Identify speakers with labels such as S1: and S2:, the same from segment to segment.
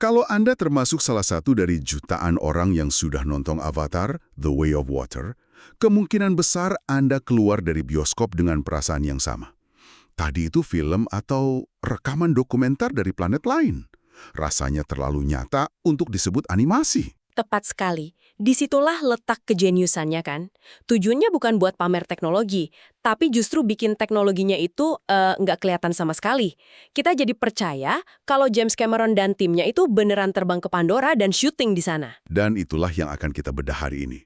S1: Kalau Anda termasuk salah satu dari jutaan orang yang sudah nonton Avatar, The Way of Water, kemungkinan besar Anda keluar dari bioskop dengan perasaan yang sama. Tadi itu film atau rekaman dokumenter dari planet lain. Rasanya terlalu nyata untuk disebut animasi.
S2: Tepat sekali. Disitulah letak kejeniusannya kan. Tujuannya bukan buat pamer teknologi, tapi justru bikin teknologinya itu nggak kelihatan sama sekali. Kita jadi percaya kalau James Cameron dan timnya itu beneran terbang ke Pandora dan syuting di sana.
S1: Dan itulah yang akan kita bedah hari ini.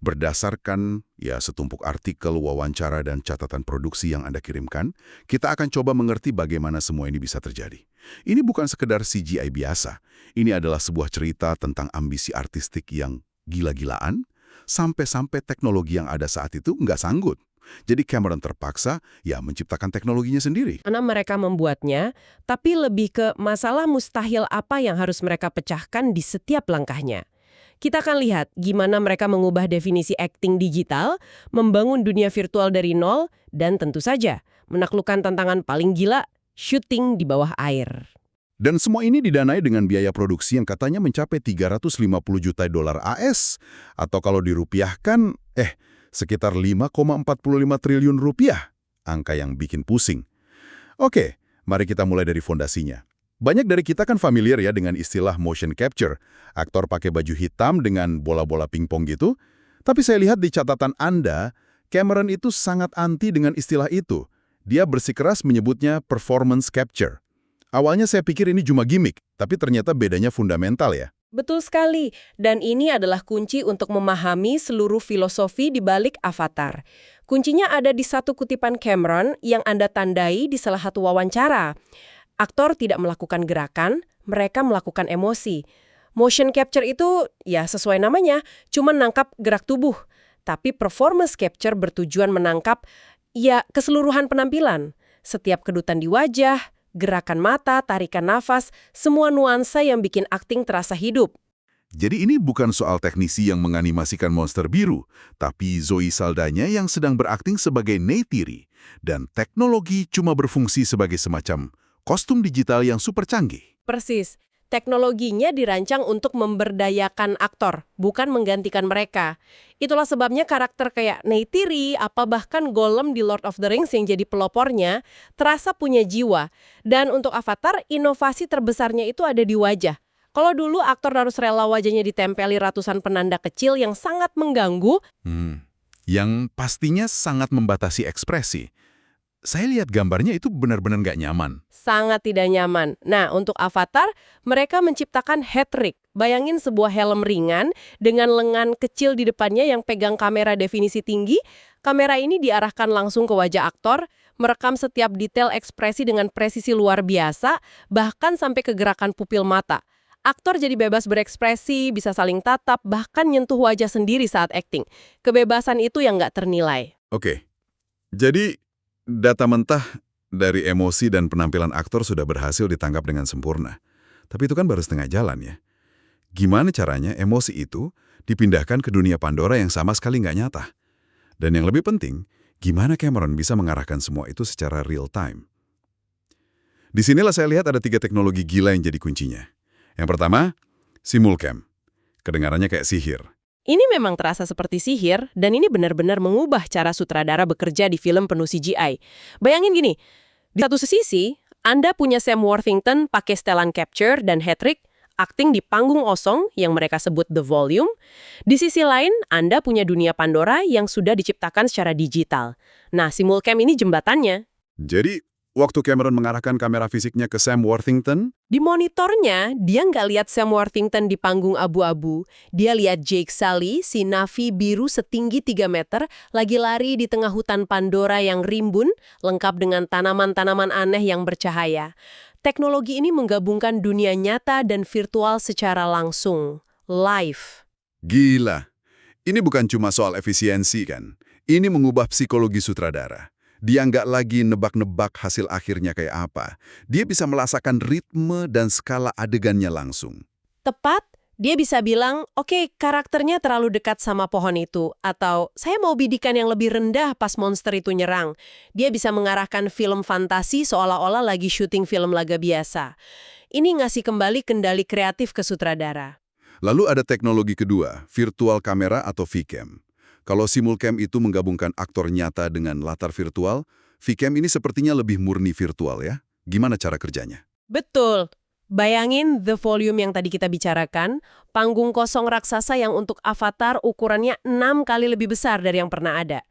S1: Berdasarkan setumpuk artikel, wawancara, dan catatan produksi yang Anda kirimkan, kita akan coba mengerti bagaimana semua ini bisa terjadi. Ini bukan sekedar CGI biasa. Ini adalah sebuah cerita tentang ambisi artistik yang gila-gilaan, sampai-sampai teknologi yang ada saat itu nggak sanggup. Jadi Cameron terpaksa menciptakan teknologinya sendiri.
S2: Karena mereka membuatnya, tapi lebih ke masalah mustahil apa yang harus mereka pecahkan di setiap langkahnya. Kita akan lihat gimana mereka mengubah definisi acting digital, membangun dunia virtual dari nol, dan tentu saja menaklukkan tantangan paling gila, syuting di bawah air.
S1: Dan semua ini didanai dengan biaya produksi yang katanya mencapai 350 juta dolar AS, atau kalau dirupiahkan, sekitar 5,45 triliun rupiah, angka yang bikin pusing. Oke, mari kita mulai dari fondasinya. Banyak dari kita kan familiar dengan istilah motion capture. Aktor pakai baju hitam dengan bola-bola pingpong gitu. Tapi saya lihat di catatan Anda, Cameron itu sangat anti dengan istilah itu. Dia bersikeras menyebutnya performance capture. Awalnya saya pikir ini cuma gimmick, tapi ternyata bedanya fundamental ya.
S2: Betul sekali, dan ini adalah kunci untuk memahami seluruh filosofi di balik Avatar. Kuncinya ada di satu kutipan Cameron yang Anda tandai di salah satu wawancara. Aktor tidak melakukan gerakan, mereka melakukan emosi. Motion capture itu, sesuai namanya, cuma nangkap gerak tubuh. Tapi performance capture bertujuan menangkap, keseluruhan penampilan. Setiap kedutan di wajah, gerakan mata, tarikan nafas, semua nuansa yang bikin akting terasa hidup.
S1: Jadi ini bukan soal teknisi yang menganimasikan monster biru, tapi Zoe Saldana yang sedang berakting sebagai Neytiri. Dan teknologi cuma berfungsi sebagai semacam kostum digital yang super canggih.
S2: Persis. Teknologinya dirancang untuk memberdayakan aktor, bukan menggantikan mereka. Itulah sebabnya karakter kayak Neytiri, bahkan Gollum di Lord of the Rings yang jadi pelopornya, terasa punya jiwa. Dan untuk Avatar, inovasi terbesarnya itu ada di wajah. Kalau dulu aktor harus rela wajahnya ditempeli ratusan penanda kecil yang sangat mengganggu.
S1: Yang pastinya sangat membatasi ekspresi. Saya lihat gambarnya itu benar-benar nggak nyaman.
S2: Sangat tidak nyaman. Nah, untuk Avatar, mereka menciptakan head rig. Bayangin sebuah helm ringan dengan lengan kecil di depannya yang pegang kamera definisi tinggi. Kamera ini diarahkan langsung ke wajah aktor, merekam setiap detail ekspresi dengan presisi luar biasa, bahkan sampai ke gerakan pupil mata. Aktor jadi bebas berekspresi, bisa saling tatap, bahkan nyentuh wajah sendiri saat akting. Kebebasan itu yang nggak ternilai.
S1: Oke, jadi data mentah dari emosi dan penampilan aktor sudah berhasil ditangkap dengan sempurna. Tapi itu kan baru setengah jalan ya. Gimana caranya emosi itu dipindahkan ke dunia Pandora yang sama sekali nggak nyata? Dan yang lebih penting, gimana Cameron bisa mengarahkan semua itu secara real time? Disinilah saya lihat ada 3 teknologi gila yang jadi kuncinya. Yang pertama, Simulcam. Kedengarannya kayak sihir.
S2: Ini memang terasa seperti sihir, dan ini benar-benar mengubah cara sutradara bekerja di film penuh CGI. Bayangin gini, di satu sisi, Anda punya Sam Worthington pakai setelan capture dan hat-trick, akting di panggung osong yang mereka sebut The Volume. Di sisi lain, Anda punya dunia Pandora yang sudah diciptakan secara digital. Nah, Simulcam ini jembatannya.
S1: Jadi, waktu Cameron mengarahkan kamera fisiknya ke Sam Worthington,
S2: Di monitornya, dia nggak lihat Sam Worthington di panggung abu-abu. Dia lihat Jake Sully, si Na'vi biru setinggi 3 meter, lagi lari di tengah hutan Pandora yang rimbun, lengkap dengan tanaman-tanaman aneh yang bercahaya. Teknologi ini menggabungkan dunia nyata dan virtual secara langsung. Live.
S1: gila. Ini bukan cuma soal efisiensi kan. Ini mengubah psikologi sutradara. Dia nggak lagi nebak-nebak hasil akhirnya kayak apa. Dia bisa merasakan ritme dan skala adegannya langsung.
S2: Tepat, dia bisa bilang, oke, karakternya terlalu dekat sama pohon itu. Atau, saya mau bidikan yang lebih rendah pas monster itu nyerang. Dia bisa mengarahkan film fantasi seolah-olah lagi syuting film laga biasa. Ini ngasih kembali kendali kreatif ke sutradara.
S1: Lalu ada teknologi kedua, virtual camera atau VCam. Kalau Simulcam itu menggabungkan aktor nyata dengan latar virtual, VCam ini sepertinya lebih murni virtual ya. Gimana cara kerjanya?
S2: Betul. Bayangin The Volume yang tadi kita bicarakan, panggung kosong raksasa yang untuk Avatar ukurannya 6 kali lebih besar dari yang pernah ada.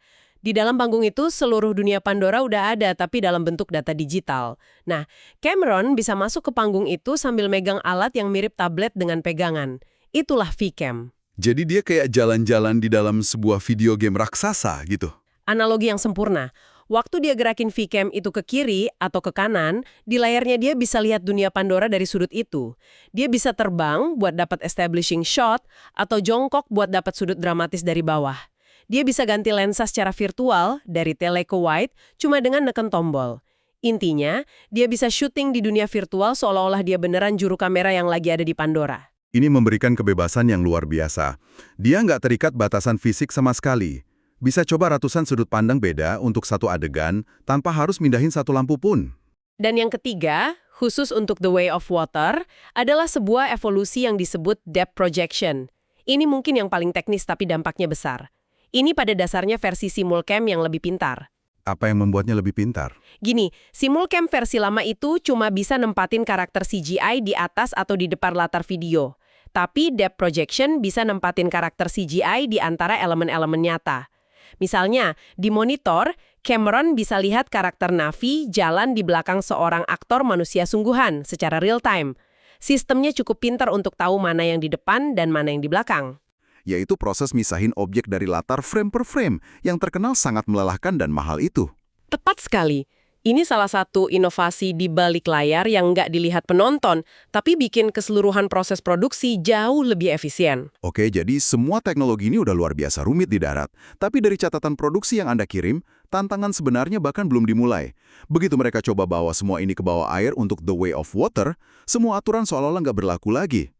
S2: Di dalam panggung itu, seluruh dunia Pandora udah ada, tapi dalam bentuk data digital. Nah, Cameron bisa masuk ke panggung itu sambil megang alat yang mirip tablet dengan pegangan. Itulah VCam.
S1: Jadi dia kayak jalan-jalan di dalam sebuah video game raksasa gitu.
S2: Analogi yang sempurna. Waktu dia gerakin VCam itu ke kiri atau ke kanan, di layarnya dia bisa lihat dunia Pandora dari sudut itu. Dia bisa terbang buat dapat establishing shot atau jongkok buat dapat sudut dramatis dari bawah. Dia bisa ganti lensa secara virtual dari tele ke wide cuma dengan neken tombol. Intinya, dia bisa syuting di dunia virtual seolah-olah dia beneran juru kamera yang lagi ada di Pandora.
S1: Ini memberikan kebebasan yang luar biasa. Dia nggak terikat batasan fisik sama sekali. Bisa coba ratusan sudut pandang beda untuk satu adegan tanpa harus mindahin satu lampu pun.
S2: Dan yang ketiga, khusus untuk The Way of Water, adalah sebuah evolusi yang disebut depth projection. Ini mungkin yang paling teknis tapi dampaknya besar. Ini pada dasarnya versi Simulcam yang lebih pintar.
S1: Apa yang membuatnya lebih pintar?
S2: Gini, Simulcam versi lama itu cuma bisa nempatin karakter CGI di atas atau di depan latar video. Tapi depth projection bisa nempatin karakter CGI di antara elemen-elemen nyata. Misalnya, di monitor, Cameron bisa lihat karakter Na'vi jalan di belakang seorang aktor manusia sungguhan secara real time. Sistemnya cukup pintar untuk tahu mana yang di depan dan mana yang di belakang.
S1: Yaitu proses misahin objek dari latar frame per frame yang terkenal sangat melelahkan dan mahal itu.
S2: Tepat sekali. Ini salah satu inovasi di balik layar yang nggak dilihat penonton, tapi bikin keseluruhan proses produksi jauh lebih efisien.
S1: Oke, jadi semua teknologi ini udah luar biasa rumit di darat. Tapi dari catatan produksi yang Anda kirim, tantangan sebenarnya bahkan belum dimulai. Begitu mereka coba bawa semua ini ke bawah air untuk The Way of Water, semua aturan seolah-olah nggak berlaku lagi.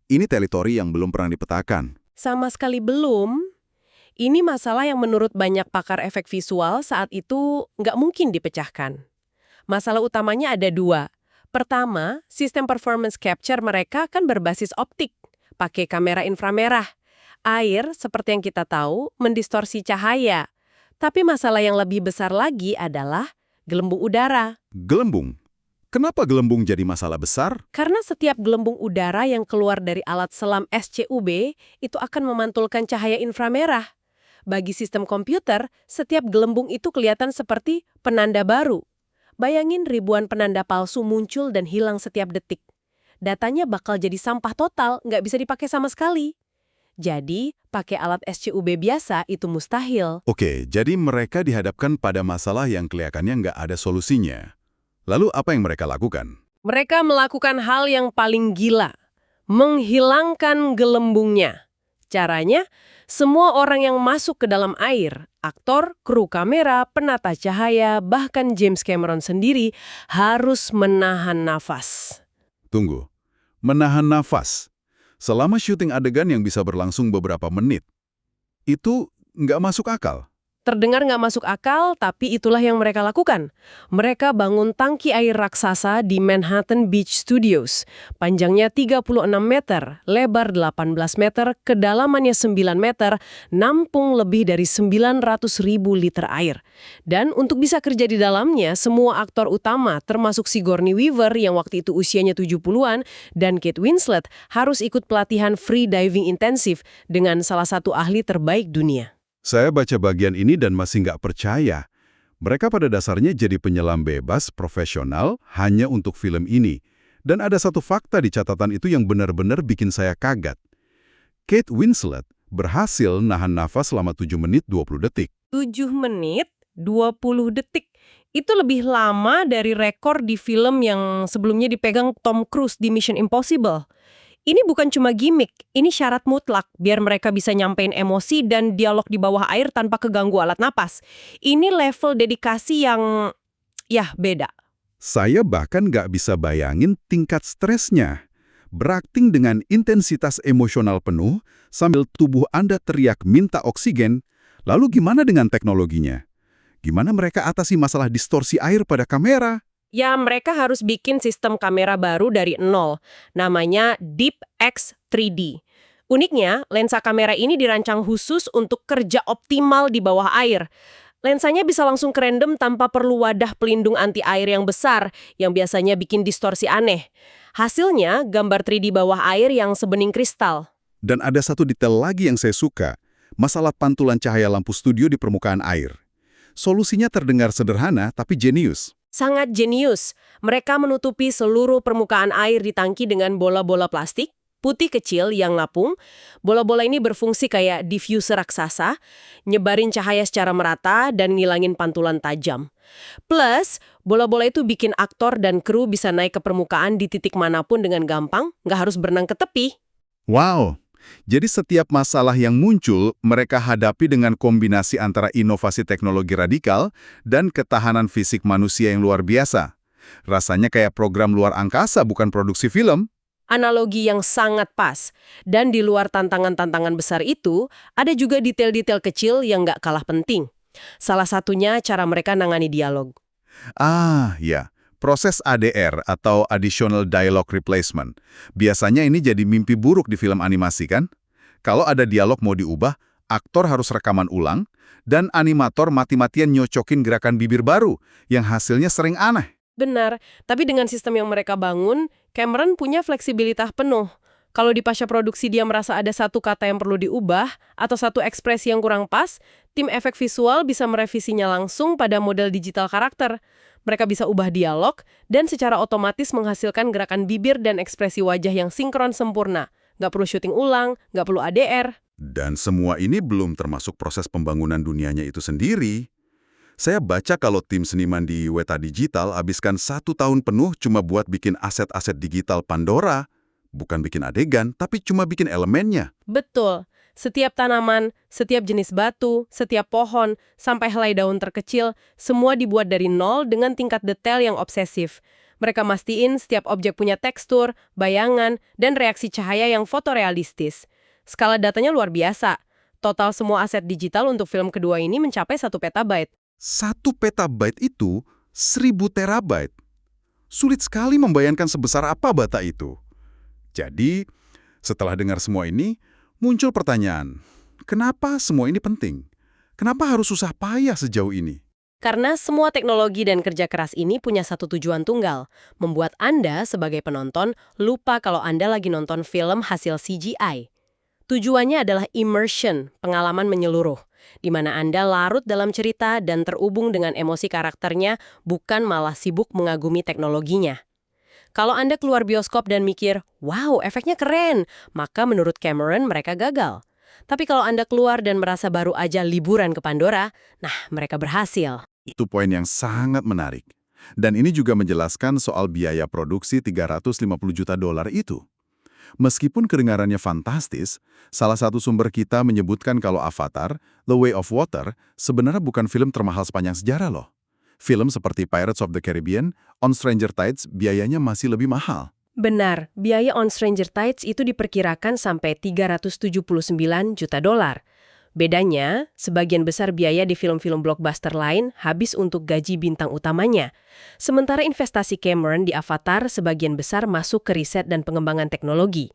S1: Ini teritori yang belum pernah dipetakan.
S2: Sama sekali belum. Ini masalah yang menurut banyak pakar efek visual saat itu nggak mungkin dipecahkan. Masalah utamanya ada dua. Pertama, sistem performance capture mereka kan berbasis optik, pakai kamera inframerah. Air, seperti yang kita tahu, mendistorsi cahaya. Tapi masalah yang lebih besar lagi adalah gelembung udara.
S1: Gelembung? Kenapa gelembung jadi masalah besar?
S2: Karena setiap gelembung udara yang keluar dari alat selam SCUB itu akan memantulkan cahaya inframerah. Bagi sistem komputer, setiap gelembung itu kelihatan seperti penanda baru. Bayangin ribuan penanda palsu muncul dan hilang setiap detik. Datanya bakal jadi sampah total, nggak bisa dipakai sama sekali. Jadi, pakai alat SCUB biasa itu mustahil.
S1: Oke, jadi mereka dihadapkan pada masalah yang kelihatannya nggak ada solusinya. Lalu apa yang mereka lakukan?
S2: Mereka melakukan hal yang paling gila, menghilangkan gelembungnya. Caranya, semua orang yang masuk ke dalam air, aktor, kru kamera, penata cahaya, bahkan James Cameron sendiri harus menahan nafas.
S1: Tunggu, menahan nafas. Selama syuting adegan yang bisa berlangsung beberapa menit, itu nggak masuk akal.
S2: Terdengar nggak masuk akal, tapi itulah yang mereka lakukan. Mereka bangun tangki air raksasa di Manhattan Beach Studios. Panjangnya 36 meter, lebar 18 meter, kedalamannya 9 meter, nampung lebih dari 900.000 liter air. Dan untuk bisa kerja di dalamnya, semua aktor utama, termasuk Sigourney Weaver yang waktu itu usianya 70-an, dan Kate Winslet, harus ikut pelatihan free diving intensif dengan salah satu ahli terbaik dunia.
S1: Saya baca bagian ini dan masih nggak percaya. Mereka pada dasarnya jadi penyelam bebas, profesional, hanya untuk film ini. Dan ada satu fakta di catatan itu yang benar-benar bikin saya kaget. Kate Winslet berhasil nahan nafas selama 7 menit 20 detik.
S2: 7 menit 20 detik. Itu lebih lama dari rekor di film yang sebelumnya dipegang Tom Cruise di Mission Impossible. Ini bukan cuma gimmick, ini syarat mutlak biar mereka bisa nyampein emosi dan dialog di bawah air tanpa keganggu alat napas. Ini level dedikasi yang, beda.
S1: Saya bahkan nggak bisa bayangin tingkat stresnya. Berakting dengan intensitas emosional penuh sambil tubuh Anda teriak minta oksigen, lalu gimana dengan teknologinya? Gimana mereka atasi masalah distorsi air pada kamera?
S2: Ya, mereka harus bikin sistem kamera baru dari nol, namanya DeepX 3D. Uniknya, lensa kamera ini dirancang khusus untuk kerja optimal di bawah air. Lensanya bisa langsung kerendam tanpa perlu wadah pelindung anti air yang besar, yang biasanya bikin distorsi aneh. Hasilnya, gambar 3D bawah air yang sebening kristal.
S1: Dan ada satu detail lagi yang saya suka, masalah pantulan cahaya lampu studio di permukaan air. Solusinya terdengar sederhana tapi jenius.
S2: Sangat jenius. Mereka menutupi seluruh permukaan air di tangki dengan bola-bola plastik putih kecil yang ngapung. Bola-bola ini berfungsi kayak diffuser raksasa, nyebarin cahaya secara merata dan ngilangin pantulan tajam. Plus, bola-bola itu bikin aktor dan kru bisa naik ke permukaan di titik manapun dengan gampang, nggak harus berenang ke tepi.
S1: Wow, jadi setiap masalah yang muncul mereka hadapi dengan kombinasi antara inovasi teknologi radikal dan ketahanan fisik manusia yang luar biasa. Rasanya kayak program luar angkasa bukan produksi film.
S2: Analogi yang sangat pas. Dan di luar tantangan-tantangan besar itu, ada juga detail-detail kecil yang nggak kalah penting. Salah satunya cara mereka nangani dialog.
S1: Ya. Proses ADR atau Additional Dialogue Replacement. Biasanya ini jadi mimpi buruk di film animasi kan? Kalau ada dialog mau diubah, aktor harus rekaman ulang, dan animator mati-matian nyocokin gerakan bibir baru, yang hasilnya sering aneh.
S2: Benar, tapi dengan sistem yang mereka bangun, Cameron punya fleksibilitas penuh. Kalau di pasca produksi dia merasa ada satu kata yang perlu diubah, atau satu ekspresi yang kurang pas, tim efek visual bisa merevisinya langsung pada model digital karakter. Mereka bisa ubah dialog, dan secara otomatis menghasilkan gerakan bibir dan ekspresi wajah yang sinkron sempurna. Nggak perlu syuting ulang, nggak perlu ADR.
S1: Dan semua ini belum termasuk proses pembangunan dunianya itu sendiri. Saya baca kalau tim seniman di Weta Digital habiskan 1 tahun penuh cuma buat bikin aset-aset digital Pandora. Bukan bikin adegan, tapi cuma bikin elemennya.
S2: Betul. Setiap tanaman, setiap jenis batu, setiap pohon, sampai helai daun terkecil, semua dibuat dari nol dengan tingkat detail yang obsesif. Mereka mastiin setiap objek punya tekstur, bayangan, dan reaksi cahaya yang fotorealistis. Skala datanya luar biasa. Total semua aset digital untuk film kedua ini mencapai 1 petabyte.
S1: 1 petabyte itu 1000 terabyte. Sulit sekali membayangkan sebesar apa bata itu. Jadi, setelah dengar semua ini, muncul pertanyaan, kenapa semua ini penting? Kenapa harus susah payah sejauh ini?
S2: Karena semua teknologi dan kerja keras ini punya satu tujuan tunggal, membuat Anda sebagai penonton lupa kalau Anda lagi nonton film hasil CGI. Tujuannya adalah immersion, pengalaman menyeluruh, di mana Anda larut dalam cerita dan terhubung dengan emosi karakternya, bukan malah sibuk mengagumi teknologinya. Kalau Anda keluar bioskop dan mikir, wow, efeknya keren, maka menurut Cameron mereka gagal. Tapi kalau Anda keluar dan merasa baru aja liburan ke Pandora, nah mereka berhasil.
S1: Itu poin yang sangat menarik. Dan ini juga menjelaskan soal biaya produksi $350 juta itu. Meskipun kedengarannya fantastis, salah satu sumber kita menyebutkan kalau Avatar, The Way of Water, sebenarnya bukan film termahal sepanjang sejarah loh. Film seperti Pirates of the Caribbean, On Stranger Tides biayanya masih lebih mahal.
S2: Benar, biaya On Stranger Tides itu diperkirakan sampai $379 juta. Bedanya, sebagian besar biaya di film-film blockbuster lain habis untuk gaji bintang utamanya. Sementara investasi Cameron di Avatar sebagian besar masuk ke riset dan pengembangan teknologi.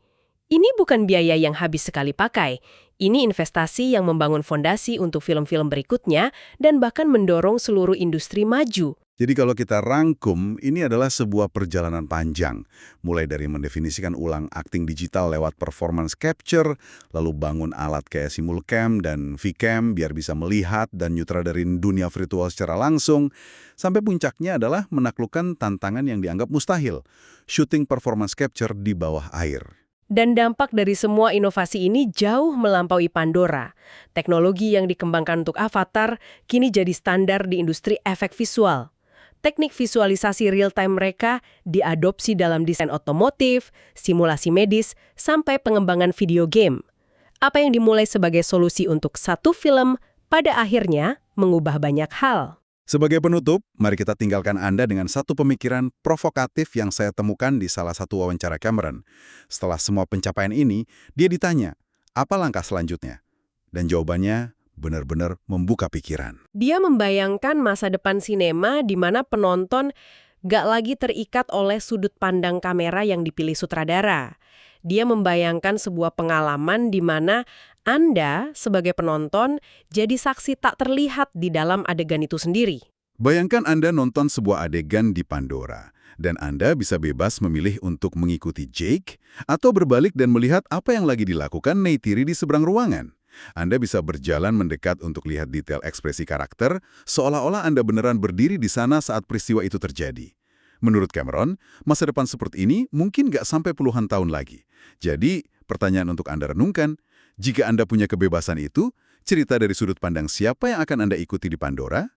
S2: Ini bukan biaya yang habis sekali pakai. Ini investasi yang membangun fondasi untuk film-film berikutnya dan bahkan mendorong seluruh industri maju.
S1: Jadi kalau kita rangkum, ini adalah sebuah perjalanan panjang. Mulai dari mendefinisikan ulang akting digital lewat performance capture, lalu bangun alat kayak Simulcam dan VCam biar bisa melihat dan nyutradarin dunia virtual secara langsung, sampai puncaknya adalah menaklukkan tantangan yang dianggap mustahil, shooting performance capture di bawah air.
S2: Dan dampak dari semua inovasi ini jauh melampaui Pandora. Teknologi yang dikembangkan untuk Avatar kini jadi standar di industri efek visual. Teknik visualisasi real-time mereka diadopsi dalam desain otomotif, simulasi medis, sampai pengembangan video game. Apa yang dimulai sebagai solusi untuk satu film, pada akhirnya mengubah banyak hal.
S1: Sebagai penutup, mari kita tinggalkan Anda dengan satu pemikiran provokatif yang saya temukan di salah satu wawancara Cameron. Setelah semua pencapaian ini, dia ditanya, apa langkah selanjutnya? Dan jawabannya benar-benar membuka pikiran.
S2: Dia membayangkan masa depan sinema di mana penonton Gak lagi terikat oleh sudut pandang kamera yang dipilih sutradara. Dia membayangkan sebuah pengalaman di mana Anda sebagai penonton jadi saksi tak terlihat di dalam adegan itu sendiri.
S1: Bayangkan Anda nonton sebuah adegan di Pandora, dan Anda bisa bebas memilih untuk mengikuti Jake atau berbalik dan melihat apa yang lagi dilakukan Neytiri di seberang ruangan. Anda bisa berjalan mendekat untuk lihat detail ekspresi karakter, seolah-olah Anda beneran berdiri di sana saat peristiwa itu terjadi. Menurut Cameron, masa depan seperti ini mungkin nggak sampai puluhan tahun lagi. Jadi, pertanyaan untuk Anda renungkan, jika Anda punya kebebasan itu, cerita dari sudut pandang siapa yang akan Anda ikuti di Pandora?